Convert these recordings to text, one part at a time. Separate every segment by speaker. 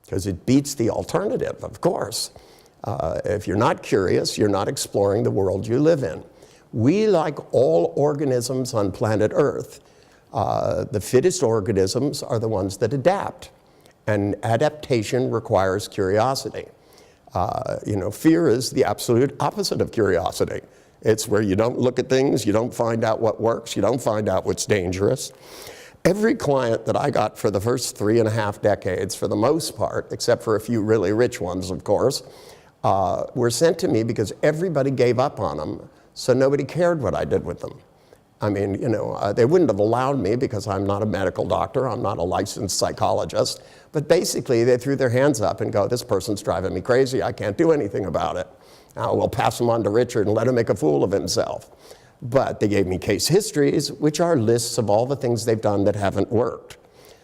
Speaker 1: because it beats the alternative, of course. If you're not curious, you're not exploring the world you live in. We, like all organisms on planet Earth, the fittest organisms are the ones that adapt. And adaptation requires curiosity. Fear is the absolute opposite of curiosity. It's where you don't look at things, you don't find out what works, you don't find out what's dangerous. Every client that I got for the first 3.5 decades, for the most part, except for a few really rich ones, of course, were sent to me because everybody gave up on them, so nobody cared what I did with them. I mean, they wouldn't have allowed me because I'm not a medical doctor, I'm not a licensed psychologist, but basically they threw their hands up and go, this person's driving me crazy, I can't do anything about it. Now we'll pass him on to Richard and let him make a fool of himself. But they gave me case histories, which are lists of all the things they've done that haven't worked.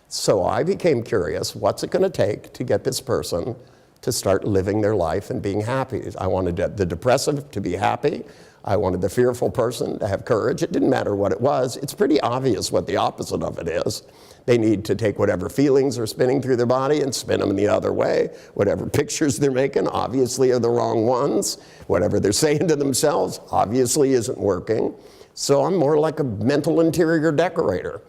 Speaker 1: So I became curious, what's it going to take to get this person to start living their life and being happy? I wanted the depressive to be happy. I wanted the fearful person to have courage. It didn't matter what it was. It's pretty obvious what the opposite of it is. They need to take whatever feelings are spinning through their body and spin them the other way. Whatever pictures they're making obviously are the wrong ones. Whatever they're saying to themselves obviously isn't working. So I'm more like a mental interior decorator.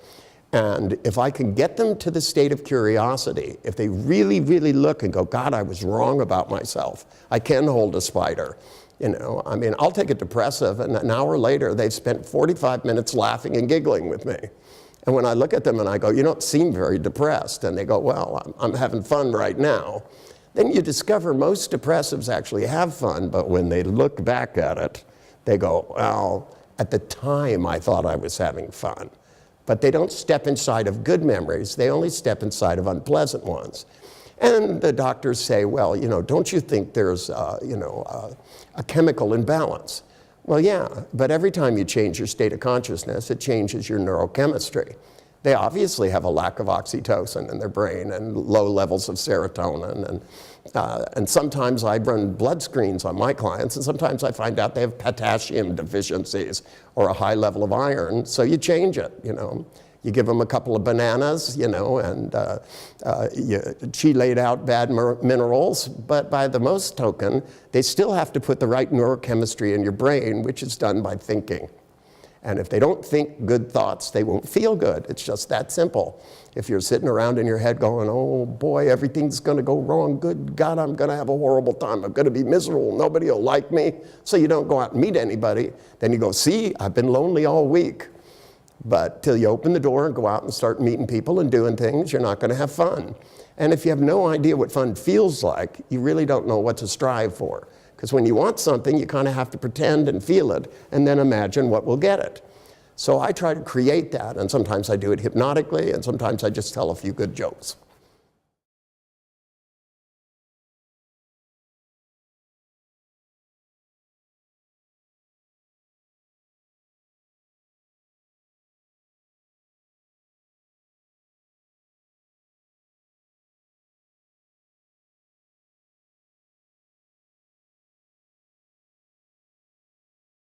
Speaker 1: And if I can get them to the state of curiosity, if they really, really look and go, God, I was wrong about myself. I can hold a spider. I'll take a depressive, and an hour later, they've spent 45 minutes laughing and giggling with me. And when I look at them and I go, you don't seem very depressed, and they go, well, I'm having fun right now, then you discover most depressives actually have fun, but when they look back at it, they go, well, at the time I thought I was having fun. But they don't step inside of good memories, they only step inside of unpleasant ones. And the doctors say, well, don't you think there's, a chemical imbalance? Well, yeah, but every time you change your state of consciousness, it changes your neurochemistry. They obviously have a lack of oxytocin in their brain and low levels of serotonin. And sometimes I run blood screens on my clients, and sometimes I find out they have potassium deficiencies or a high level of iron, so you change it, You give them a couple of bananas, and you chelate out bad minerals, but by the most token, they still have to put the right neurochemistry in your brain, which is done by thinking. And if they don't think good thoughts, they won't feel good. It's just that simple. If you're sitting around in your head going, oh boy, everything's gonna go wrong, good God, I'm gonna have a horrible time, I'm gonna be miserable, nobody will like me, so you don't go out and meet anybody, then you go, see, I've been lonely all week. But till you open the door and go out and start meeting people and doing things, you're not going to have fun. And if you have no idea what fun feels like, you really don't know what to strive for. Because when you want something, you kind of have to pretend and feel it and then imagine what will get it. So I try to create that, and sometimes I do it hypnotically, and sometimes I just tell a few good jokes.